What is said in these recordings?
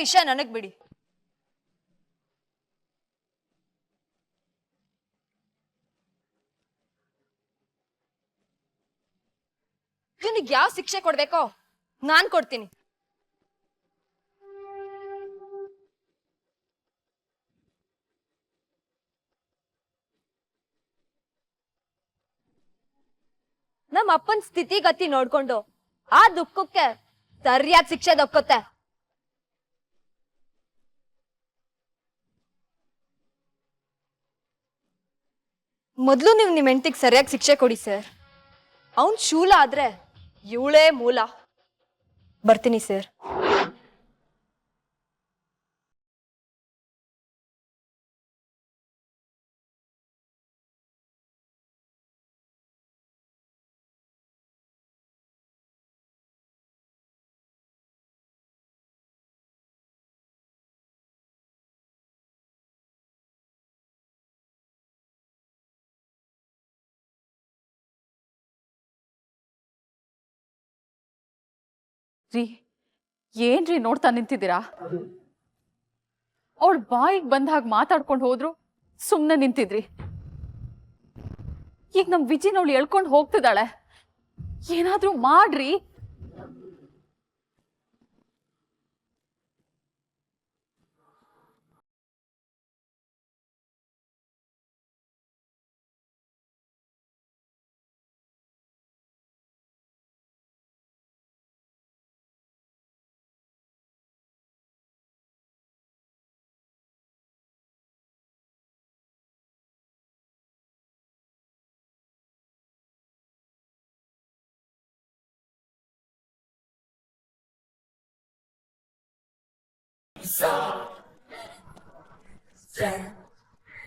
ವಿಷಯ ನನಗ್ ಬಿಡಿ. ಇವನಿಗೆ ಯಾವ ಶಿಕ್ಷೆ ಕೊಡ್ಬೇಕೋ ನಾನ್ ಕೊಡ್ತೀನಿ. ನಮ್ಮ ಅಪ್ಪನ ಸ್ಥಿತಿಗತಿ ನೋಡ್ಕೊಂಡು ಆ ದುಃಖಕ್ಕೆ ಸರಿಯಾದ ಶಿಕ್ಷೆ ದೊಕ್ಕುತ್ತೆ. ಮೊದ್ಲು ನೀವು ನಿಮ್ಮ ಹೆಂಡತಿಗೆ ಸರಿಯಾಗಿ ಶಿಕ್ಷೆ ಕೊಡಿ ಸರ್. ಅವನ್ ಶೂಲ ಆದ್ರೆ ಇವಳೇ ಮೂಲ. ಬರ್ತೀನಿ ಸರ್. ರೀ ಏನ್ರಿ ನೋಡ್ತಾ ನಿಂತಿದ್ದೀರಾ? ಅವಳು ಬಾಯಿಗೆ ಬಂದ ಹಾಗೆ ಮಾತಾಡ್ಕೊಂಡು ಹೋದ್ರು ಸುಮ್ಮನೆ ನಿಂತಿದ್ರಿ. ಈಗ ನಮ್ ವಿಜಿನವಳು ಎಳ್ಕೊಂಡು ಹೋಗ್ತಿದ್ದಾಳೆ. ಏನಾದ್ರೂ ಮಾಡ್ರಿ.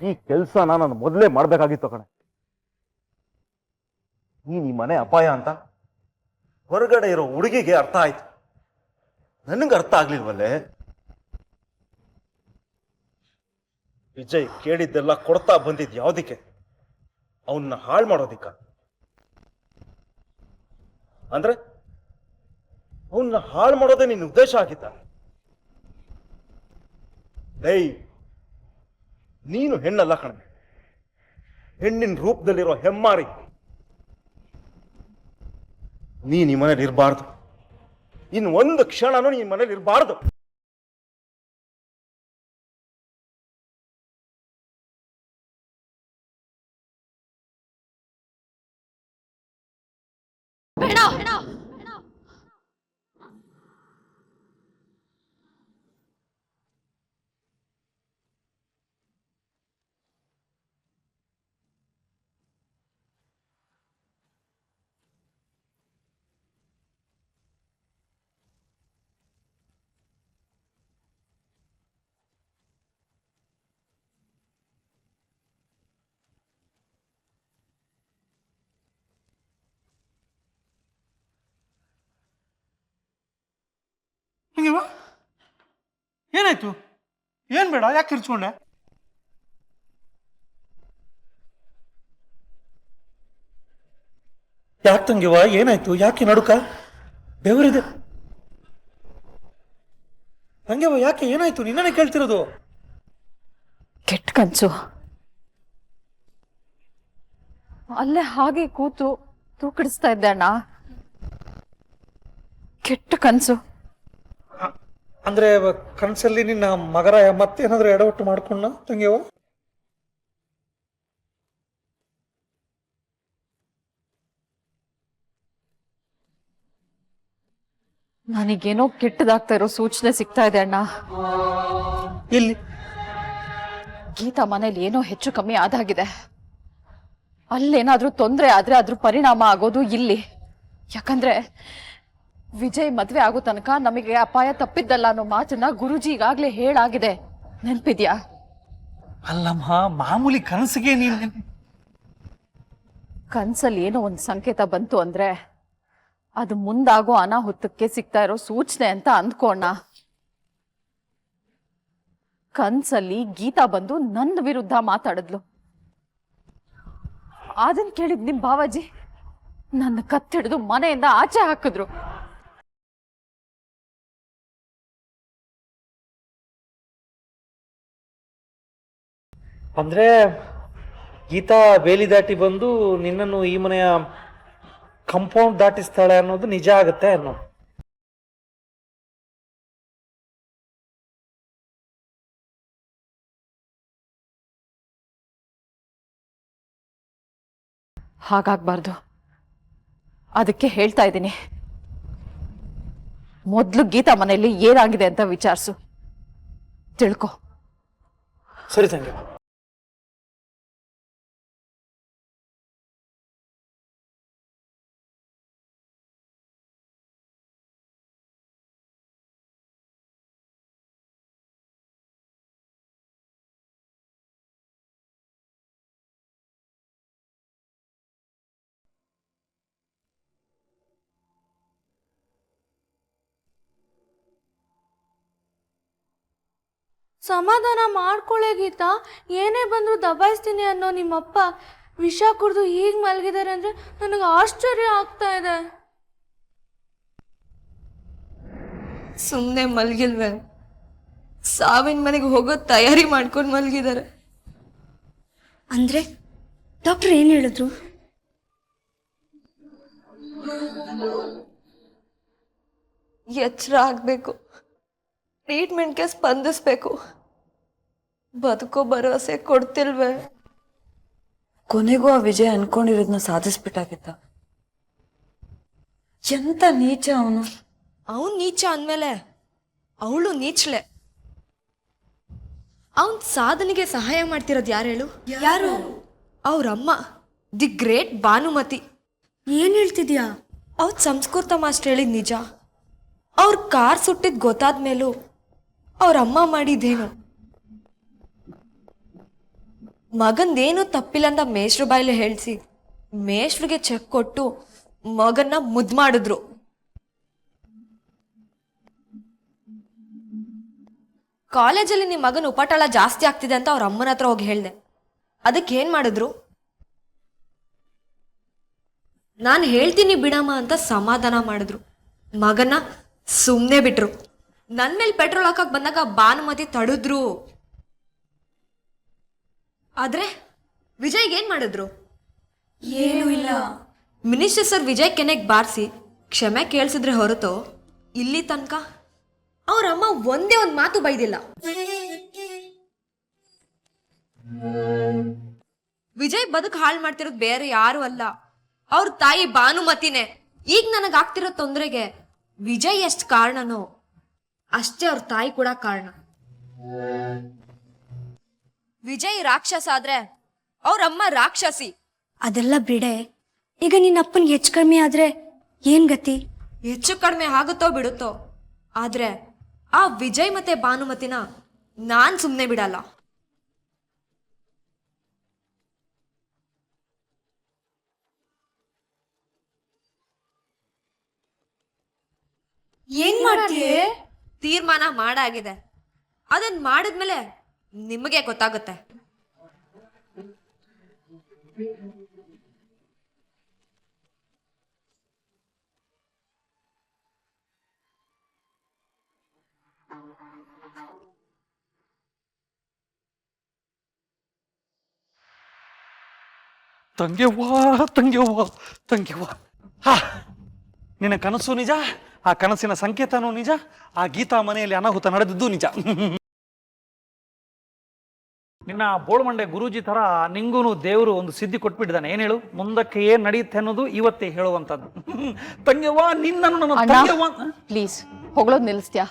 ಈ ಕೆಲ್ಸನ ನಾನು ಮೊದಲೇ ಮಾಡ್ಬೇಕಾಗಿತ್ತು ಕಣೆ. ನೀನ್ ಈ ಮನೆ ಅಪಾಯ ಅಂತ ಹೊರಗಡೆ ಇರೋ ಹುಡುಗಿಗೆ ಅರ್ಥ ಆಯ್ತು, ನನಗೆ ಅರ್ಥ ಆಗ್ಲಿಲ್ವಲ್ಲೇ. ವಿಜಯ್ ಕೇಳಿದ್ದೆಲ್ಲ ಕೊಡ್ತಾ ಬಂದಿದ್ ಯಾವ್ದಿಕ್ಕೆ? ಅವನ್ನ ಹಾಳು ಮಾಡೋದಿಕ್ಕ? ಅಂದ್ರೆ ಅವನ್ನ ಹಾಳು ಮಾಡೋದೇ ನಿನ್ನ ಉದ್ದೇಶ ಆಗಿತ್ತ? ಏಯ್, ನೀನು ಹೆಣ್ಣಲ್ಲ ಕಣ, ಹೆಣ್ಣಿನ ರೂಪದಲ್ಲಿರೋ ಹೆಮ್ಮಾರಿ. ನೀನ್ ಈ ಮನೇಲಿ ಇರಬಾರ್ದು. ಇನ್ನು ಒಂದು ಕ್ಷಣನೂ ಈ ಮನೇಲಿ ಇರಬಾರ್ದು. ಹಂಗಿವ ಏನಾಯ್ತು? ಏನ್ ಬೇಡ, ಯಾಕೆ ಕಿರ್ಚ್ಕೊಂಡೆ? ಯಾಕೆ ತಂಗಿವ ಏನಾಯ್ತು? ಯಾಕೆ ನಡುಕ? ಬೆವರಿದೆ ತಂಗಿವ, ಯಾಕೆ ಏನಾಯ್ತು? ನಿನ್ನೇ ಕೇಳ್ತಿರೋದು. ಕೆಟ್ಟ ಕನ್ಸು. ಅಲ್ಲೇ ಹಾಗೆ ಕೂತು ತೂಕಡಿಸ್ತಾ ಇದ್ದೆ ಅಣ್ಣ. ಕೆಟ್ಟ ಕನ್ಸು. ಅಂದ್ರೆ ಕನಸಲ್ಲಿ ನಿನ್ನ ಮಗರ ಮತ್ತೇನಾದ್ರೂ ಎಡವಟ್ಟು ಮಾಡ್ಕೊಂಡ ತಂಗಿವ? ನನಗೇನೋ ಕೆಟ್ಟದಾಗ್ತಾ ಇರೋ ಸೂಚನೆ ಸಿಗ್ತಾ ಇದೆ ಅಣ್ಣ. ಎಲ್ಲಿ? ಗೀತಾ ಮನೇಲಿ ಏನೋ ಹೆಚ್ಚು ಕಮ್ಮಿ ಆದಾಗಿದೆ. ಅಲ್ಲೇನಾದ್ರೂ ತೊಂದರೆ ಆದ್ರೆ ಅದ್ರ ಪರಿಣಾಮ ಆಗೋದು ಇಲ್ಲಿ. ಯಾಕಂದ್ರೆ ವಿಜಯ್ ಮದ್ವೆ ಆಗೋ ತನಕ ನಮಗೆ ಅಪಾಯ ತಪ್ಪಿದ್ದಲ್ಲ ಅನ್ನೋ ಮಾತನ್ನ ಗುರುಜಿ ಈಗಾಗ್ಲೇ ಹೇಳಾಗಿದೆ. ನೆನ್ಪಿದ್ಯಾ? ಅಲ್ಲಮ್ಮ, ಮಾಮೂಲಿ ಕನಸಿಗೆ ನೀನ್ ಕನ್ಸಲ್ಲಿ ಏನೋ ಒಂದು ಸಂಕೇತ ಬಂತು ಅಂದ್ರೆ ಅದು ಮುಂದಾಗೋ ಅನಾಹುತಕ್ಕೆ ಸಿಗ್ತಾ ಇರೋ ಸೂಚನೆ ಅಂತ ಅಂದ್ಕೋಣ. ಕನ್ಸಲ್ಲಿ ಗೀತಾ ಬಂದು ನನ್ನ ವಿರುದ್ಧ ಮಾತಾಡಿದ್ಲು. ಅದನ್ ಕೇಳಿದ್ ನಿಮ್ ಬಾವಾಜಿ ನನ್ನ ಕತ್ತಿಡಿದು ಮನೆಯಿಂದ ಆಚೆ ಹಾಕಿದ್ರು. ಅಂದರೆ ಗೀತಾ ಬೇಲಿ ದಾಟಿ ಬಂದು ನಿನ್ನನ್ನು ಈ ಮನೆಯ ಕಂಪೌಂಡ್ ದಾಟಿಸ್ತಾಳೆ ಅನ್ನೋದು ನಿಜ ಆಗುತ್ತೆ ಅನ್ನೋ. ಹಾಗಾಗ್ಬಾರ್ದು. ಅದಕ್ಕೆ ಹೇಳ್ತಾ ಇದ್ದೀನಿ, ಮೊದಲು ಗೀತಾ ಮನೆಯಲ್ಲಿ ಏನಾಗಿದೆ ಅಂತ ವಿಚಾರಿಸು, ತಿಳ್ಕೊ. ಸರಿ ತಂಗಿ. ಸಮಾಧಾನ ಮಾಡ್ಕೊಳ್ಳೆ ಗೀತಾ, ಏನೇ ಬಂದರೂ ದಬಾಯಿಸ್ತೀನಿ ಅನ್ನೋ ನಿಮ್ಮಪ್ಪ ವಿಷ ಕುಡಿದು ಹೀಗೆ ಮಲಗಿದ್ದಾರೆ ಅಂದರೆ ನನಗೆ ಆಶ್ಚರ್ಯ ಆಗ್ತಾ ಇದೆ. ಸುಮ್ಮನೆ ಮಲಗಿಲ್ವೇ, ಸಾವಿನ ಮನೆಗೆ ಹೋಗೋ ತಯಾರಿ ಮಾಡ್ಕೊಂಡು ಮಲಗಿದ್ದಾರೆ. ಅಂದರೆ ಡಾಕ್ಟರ್ ಏನು ಹೇಳಿದ್ರು? ಎಚ್ಚರ ಆಗಬೇಕು, ಟ್ರೀಟ್ಮೆಂಟ್ಗೆ ಸ್ಪಂದಿಸ್ಬೇಕು. ಬದುಕೋ ಭರವಸೆ ಕೊಡ್ತಿಲ್ವೇ? ಕೊನೆಗೂ ಆ ವಿಜಯ್ ಅನ್ಕೊಂಡಿರೋದನ್ನ ಸಾಧಿಸ್ಬಿಟ್ಟಾಗಿದ್ದ. ಎಂತ ನೀಚ ಅವನು. ಅವನ್ ನೀಚ ಅಂದಮೇಲೆ ಅವಳು ನೀಚಲೆ. ಅವನ್ ಸಾಧನೆಗೆ ಸಹಾಯ ಮಾಡ್ತಿರೋದು ಯಾರು ಹೇಳು? ಯಾರು? ಅವ್ರಮ್ಮ, ದಿ ಗ್ರೇಟ್ ಭಾನುಮತಿ. ಏನು ಹೇಳ್ತಿದ್ಯಾ? ಅವ್ರ ಸಂಸ್ಕೃತ ಮಾಸ್ಟರ್ ಹೇಳಿದ್ ನಿಜ. ಅವ್ರ ಕಾರ್ ಸುಟ್ಟಿದ್ ಗೊತ್ತಾದ್ಮೇಲೂ ಅವ್ರಮ್ಮ ಮಾಡಿದ್ದೇನು, ಮಗಂದೇನು ತಪ್ಪಿಲ್ಲ ಅಂತ ಮೇಷ್ಟ್ರ ಬಾಯಿಲೆ ಹೇಳ್ಸಿ ಮೇಷ್ಟ್ರಿಗೆ ಚೆಕ್ ಕೊಟ್ಟು ಮಗನ್ನ ಮುದ್ದು ಮಾಡಿದ್ರು. ಕಾಲೇಜಲ್ಲಿ ನಿಮ್ಮ ಮಗನ ಉಪಟಳ ಜಾಸ್ತಿ ಆಗ್ತಿದೆ ಅಂತ ಅವ್ರ ಅಮ್ಮನ ಹತ್ರ ಹೋಗಿ ಹೇಳ್ದೆ. ಅದಕ್ಕೆ ಏನ್ ಮಾಡಿದ್ರು? ನಾನು ಹೇಳ್ತೀನಿ ಬಿಡಮ್ಮ ಅಂತ ಸಮಾಧಾನ ಮಾಡಿದ್ರು. ಮಗನ ಸುಮ್ಮನೆ ಬಿಟ್ರು. ನನ್ನ ಮೇಲೆ ಪೆಟ್ರೋಲ್ ಹಾಕಕ್ ಬಂದಾಗ ಭಾನುಮತಿ ತಡೆದ್ರು. ಆದ್ರೆ ವಿಜಯ್ಗೆ ಏನ್ ಮಾಡಿದ್ರು? ಏನೂ ಇಲ್ಲ. ಮಿನಿಸ್ಟರ್ ಸರ್ ವಿಜಯ್ ಕೆನೆಗ್ ಬಾರಿಸಿ ಕ್ಷಮೆ ಕೇಳಿಸಿದ್ರೆ ಹೊರತು ಇಲ್ಲಿ ತನಕ ಅವ್ರಮ್ಮ ಒಂದೇ ಒಂದು ಮಾತು ಬೈದಿಲ್ಲ. ವಿಜಯ್ ಬದುಕು ಹಾಳು ಮಾಡ್ತಿರೋದು ಬೇರೆ ಯಾರು ಅಲ್ಲ, ಅವ್ರ ತಾಯಿ ಭಾನುಮತಿನೇ. ಈಗ ನನಗಾಗ್ತಿರೋ ತೊಂದರೆಗೆ ವಿಜಯ್ ಎಷ್ಟು ಕಾರಣನೋ ಅಷ್ಟೇ ಅವ್ರ ತಾಯಿ ಕೂಡ ಕಾರಣ. ವಿಜಯ್ ರಾಕ್ಷಸ ಆದ್ರೆ ಅವ್ರಮ್ಮ ರಾಕ್ಷಸಿ. ಅದೆಲ್ಲ ಬಿಡೆ, ಈಗ ನಿನ್ನ ಅಪ್ಪನಿಗೆ ಹೆಚ್ಚು ಕಡಿಮೆ ಆದರೆ ಏನು ಗತಿ? ಹೆಚ್ಚು ಕಡಿಮೆ ಆಗುತ್ತೋ ಬಿಡುತ್ತೋ, ಆದ್ರೆ ಆ ವಿಜಯ್ ಮತ್ತೆ ಭಾನುಮತಿನ ನಾನ್ ಸುಮ್ಮನೆ ಬಿಡಲ್ಲ. ಏನ್ ಮಾಡ್ತೀಯೇ? ತೀರ್ಮಾನ ಮಾಡಾಗಿದೆ. ಅದನ್ನ ಮಾಡಿದ್ಮೇಲೆ ನಿಮಗೆ ಗೊತ್ತಾಗುತ್ತೆ. ತಂಗ್ಯವ್ವ ಹಾ, ನಿನ್ನ ಕನಸು ನಿಜ, ಆ ಕನಸಿನ ಸಂಕೇತನೂ ನಿಜ, ಆ ಗೀತಾ ಮನೆಯಲ್ಲಿ ಅನಾಹುತ ನಡೆದಿದ್ದು ನಿಜ. ನಿನ್ನ ಬೋಳ್ಮಂಡೆ ಗುರೂಜಿ ತರ ನಿಂಗೂ ದೇವರು ಒಂದು ಸಿದ್ಧಿ ಕೊಟ್ಬಿಟ್ಟಿದ್ದಾನೆ. ಏನ್ ಹೇಳು, ಮುಂದಕ್ಕೆ ಏನ್ ನಡೆಯುತ್ತೆ ಅನ್ನೋದು ಇವತ್ತೇ ಹೇಳುವಂಥದ್ದು. ತಂಗ್ಯವ್ವ, ನಿನ್ನನ್ನು ನನ್ನ ತಂಗ್ಯವ್ವ. ಪ್ಲೀಸ್ ಹೊಗಳೋದು ನಿಲ್ಲಿಸ್ತ್ಯಾ?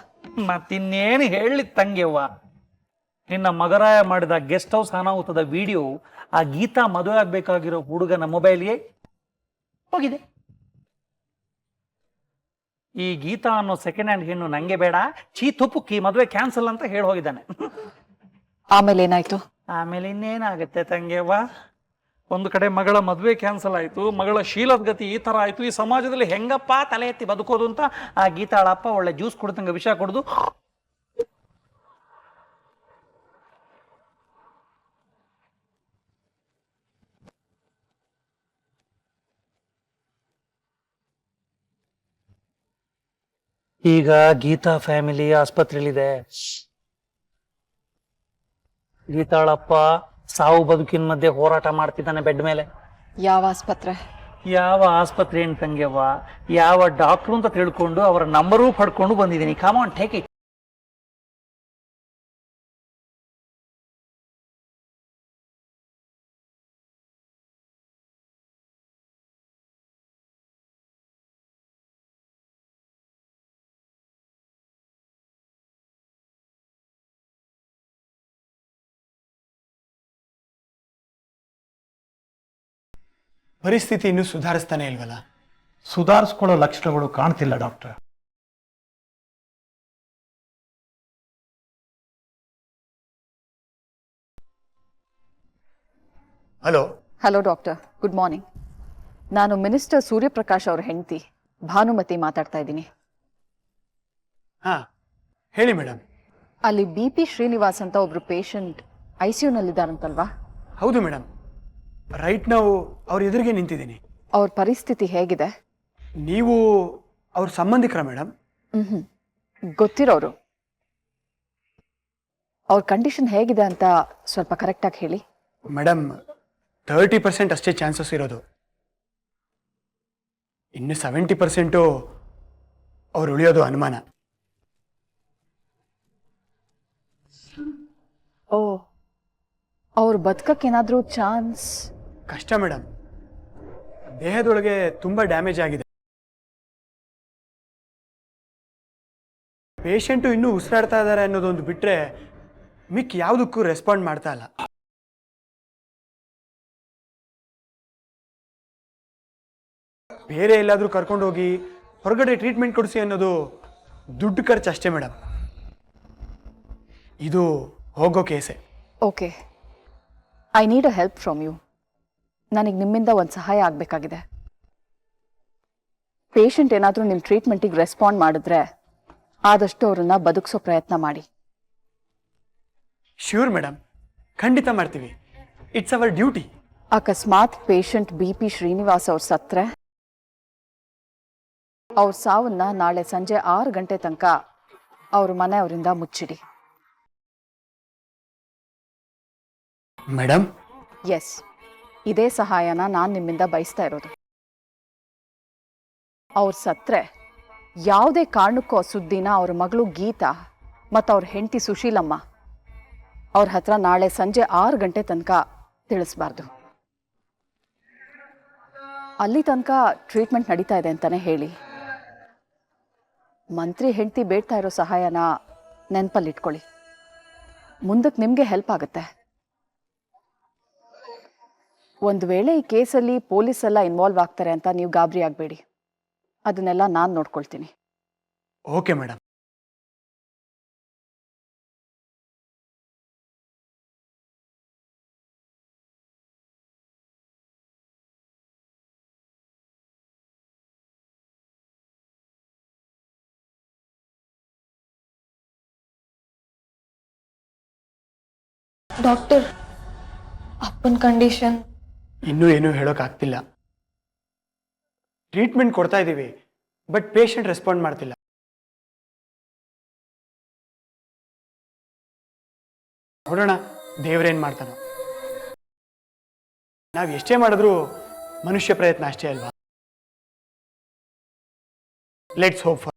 ಮತ್ತಿನ್ನೇನು ಹೇಳಿ ತಂಗ್ಯವ್ವ, ನಿನ್ನ ಮಗರಾಯ ಮಾಡಿದ ಗೆಸ್ಟ್ ಹೌಸ್ ಅನಾಹುತದ ವಿಡಿಯೋ ಆ ಗೀತಾ ಮದುವೆ ಆಗ್ಬೇಕಾಗಿರೋ ಹುಡುಗನ ಮೊಬೈಲ್ಗೆ ಹೋಗಿದೆ. ಈ ಗೀತಾ ಅನ್ನೋ ಸೆಕೆಂಡ್ ಹ್ಯಾಂಡ್ ಹೆಣ್ಣು ನಂಗೆ ಬೇಡ, ತುಪ್ಪುಕ್ಕಿ ಮದುವೆ ಕ್ಯಾನ್ಸಲ್ ಅಂತ ಹೇಳಿ ಹೋಗಿದ್ದಾನೆ. ಆಮೇಲೆ ಏನಾಯ್ತು? ಆಮೇಲೆ ಇನ್ನೇನಾಗತ್ತೆ ತಂಗ್ಯವ್ವ, ಒಂದು ಕಡೆ ಮಗಳ ಮದುವೆ ಕ್ಯಾನ್ಸಲ್ ಆಯ್ತು, ಮಗಳ ಶೀಲದ ಗತಿ ಈ ತರ ಆಯ್ತು. ಈ ಸಮಾಜದಲ್ಲಿ ಹೆಂಗಪ್ಪ ತಲೆ ಎತ್ತಿ ಬದುಕೋದು ಅಂತ ಆ ಗೀತಾಳಪ್ಪ ಒಳ್ಳೆ ಜ್ಯೂಸ್ ಕೊಡ್ತಂಗ ವಿಷ ಕೊಡುದು. ಈಗ ಗೀತಾ ಫ್ಯಾಮಿಲಿ ಆಸ್ಪತ್ರೆಯಲ್ಲಿದೆ. ಗೀತಾಳಪ್ಪ ಸಾವು ಬದುಕಿನ ಮಧ್ಯೆ ಹೋರಾಟ ಮಾಡ್ತಿದ್ದಾನೆ ಬೆಡ್ ಮೇಲೆ. ಯಾವ ಆಸ್ಪತ್ರೆ? ಯಾವ ಆಸ್ಪತ್ರೆ ಏನು ತಂಗ್ಯವ್ವ, ಯಾವ ಡಾಕ್ಟ್ರು ಅಂತ ತಿಳ್ಕೊಂಡು ಅವರ ನಂಬರೂ ಪಡ್ಕೊಂಡು ಬಂದಿದ್ದೀನಿ. Come on, take it. ಪರಿಸ್ಥಿತಿ ಇನ್ನೂ ಸುಧಾರಿಸ್ತಾನೆ ಇಲ್ವಲ್ಲ? ಸುಧಾರಿಸ್ಕೊಳ್ಳೋ ಲಕ್ಷಣಗಳು ಕಾಣ್ತಿಲ್ಲ doctor. Hello. Hello doctor, good morning. ನಾನು ಮಿನಿಸ್ಟರ್ ಸೂರ್ಯಪ್ರಕಾಶ್ ಅವ್ರ ಹೆಂಡತಿ ಭಾನುಮತಿ ಮಾತಾಡ್ತಾ ಇದ್ದೀನಿ. ಹಾ, ಹೇಳಿ ಮೇಡಮ್. ಅಲ್ಲಿ BP ಶ್ರೀನಿವಾಸ್ ಅಂತ ಒಬ್ರು ಪೇಷಂಟ್ ICUನಲ್ಲಿದ್ದಾರಂತಲ್ವಾ? ಹೌದು ಮೇಡಮ್, ರೈಟ್ ನಾವು ಅವ್ರ ಎದುರಿಗೆ ನಿಂತಿದ್ದೀನಿ. ಅವ್ರ ಪರಿಸ್ಥಿತಿ ಹೇಗಿದೆ? ನೀವು ಅವ್ರ ಸಂಬಂಧಿಕರ ಮೇಡಮ್? ಗೊತ್ತಿರೋರು. ಅವ್ರ ಕಂಡೀಷನ್ ಹೇಗಿದೆ ಅಂತ ಸ್ವಲ್ಪ ಕರೆಕ್ಟಾಗಿ ಹೇಳಿ. ಮೇಡಮ್, 30% ಅಷ್ಟೇ ಚಾನ್ಸಸ್ ಇರೋದು. ಇನ್ನು 70% ಅವ್ರು ಉಳಿಯೋದು ಅನುಮಾನ. ಓ, ಅವ್ರು ಬದುಕಕ್ಕೇನಾದ್ರೂ ಚಾನ್ಸ್? ಕಷ್ಟ ಮೇಡಮ್, ದೇಹದೊಳಗೆ ತುಂಬ ಡ್ಯಾಮೇಜ್ ಆಗಿದೆ. ಪೇಷಂಟು ಇನ್ನೂ ಉಸಿರಾಡ್ತಾ ಇದ್ದಾರೆ ಅನ್ನೋದೊಂದು ಬಿಟ್ಟರೆ ಮಿಕ್ ಯಾವುದಕ್ಕೂ ರೆಸ್ಪಾಂಡ್ ಮಾಡ್ತಾ ಇಲ್ಲ. ಬೇರೆ ಎಲ್ಲಾದರೂ ಕರ್ಕೊಂಡೋಗಿ ಹೊರಗಡೆ ಟ್ರೀಟ್ಮೆಂಟ್ ಕೊಡಿಸಿ ಅನ್ನೋದು ದುಡ್ಡು ಖರ್ಚು ಅಷ್ಟೇ ಮೇಡಮ್. ಇದು ಹೋಗೋ ಕೇಸೆ. Okay, I need a help from you. ನನಗೆ ನಿಮ್ಮಿಂದ ಒಂದು ಸಹಾಯ ಆಗಬೇಕಾಗಿದೆ. ಪೇಷಂಟ್ ಏನಾದರೂ ನಿಮ್ಮ ಟ್ರೀಟ್ಮೆಂಟಿಗೆ ರೆಸ್ಪಾಂಡ್ ಮಾಡಿದ್ರೆ ಆದಷ್ಟು ಅವ್ರನ್ನ ಬದುಕಿಸೋ ಪ್ರಯತ್ನ ಮಾಡಿ. ಶ್ಯೂರ್ ಮೇಡಮ್, ಖಂಡಿತ ಮಾಡ್ತೀವಿ. It's hour duty. ಅಕಸ್ಮಾತ್ ಪೇಷಂಟ್ BP ಶ್ರೀನಿವಾಸ್ ಅವ್ರು ಸತ್ರೆ ಅವ್ರ ಸಾವನ್ನ ನಾಳೆ ಸಂಜೆ 6 ಗಂಟೆ ತನಕ ಅವ್ರ ಮನೆಯವರಿಂದ ಮುಚ್ಚಿಡಿ. ಮೇಡಮ್? ಎಸ್, ಇದೇ ಸಹಾಯನ ನಾನು ನಿಮ್ಮಿಂದ ಬಯಸ್ತಾ ಇರೋದು. ಅವ್ರ ಸತ್ರೆ ಯಾವುದೇ ಕಾರಣಕ್ಕೂ ಆ ಸುದ್ದಿನ ಅವ್ರ ಮಗಳು ಗೀತಾ ಮತ್ತು ಅವ್ರ ಹೆಂಡತಿ ಸುಶೀಲಮ್ಮ ಅವ್ರ ಹತ್ರ ನಾಳೆ ಸಂಜೆ 6 ಗಂಟೆ ತನಕ ತಿಳಿಸ್ಬಾರ್ದು. ಅಲ್ಲಿ ತನಕ ಟ್ರೀಟ್ಮೆಂಟ್ ನಡೀತಾ ಇದೆ ಅಂತಾನೆ ಹೇಳಿ. ಮಂತ್ರಿ ಹೆಂಡತಿ ಬೇಡ್ತಾ ಇರೋ ಸಹಾಯನ ನೆನಪಲ್ಲಿಟ್ಕೊಳ್ಳಿ. ಮುಂದಕ್ಕೆ ನಿಮಗೆ ಹೆಲ್ಪ್ ಆಗುತ್ತೆ. ಒಂದು ವೇಳೆ ಈ ಕೇಸಲ್ಲಿ ಪೊಲೀಸ್ ಎಲ್ಲ ಇನ್ವಾಲ್ವ್ ಆಗ್ತಾರೆ ಅಂತ ನೀವು ಗಾಬರಿ ಆಗಬೇಡಿ. ಅದನ್ನೆಲ್ಲ ನಾನು ನೋಡ್ಕೊಳ್ತೀನಿ. Okay madam. ಡಾಕ್ಟರ್, ಅಪ್ಪನ ಕಂಡೀಷನ್ ಇನ್ನೂ ಏನೂ ಹೇಳೋಕ್ಕಾಗ್ತಿಲ್ಲ. ಟ್ರೀಟ್ಮೆಂಟ್ ಕೊಡ್ತಾ ಇದ್ದೀವಿ, ಬಟ್ ಪೇಷಂಟ್ ರೆಸ್ಪಾಂಡ್ ಮಾಡ್ತಿಲ್ಲ. ನೋಡೋಣ ದೇವರೇನು ಮಾಡ್ತಾನೋ. ನಾವು ಎಷ್ಟೇ ಮಾಡಿದ್ರೂ ಮನುಷ್ಯ ಪ್ರಯತ್ನ ಅಷ್ಟೇ ಅಲ್ವಾ? Let's hope for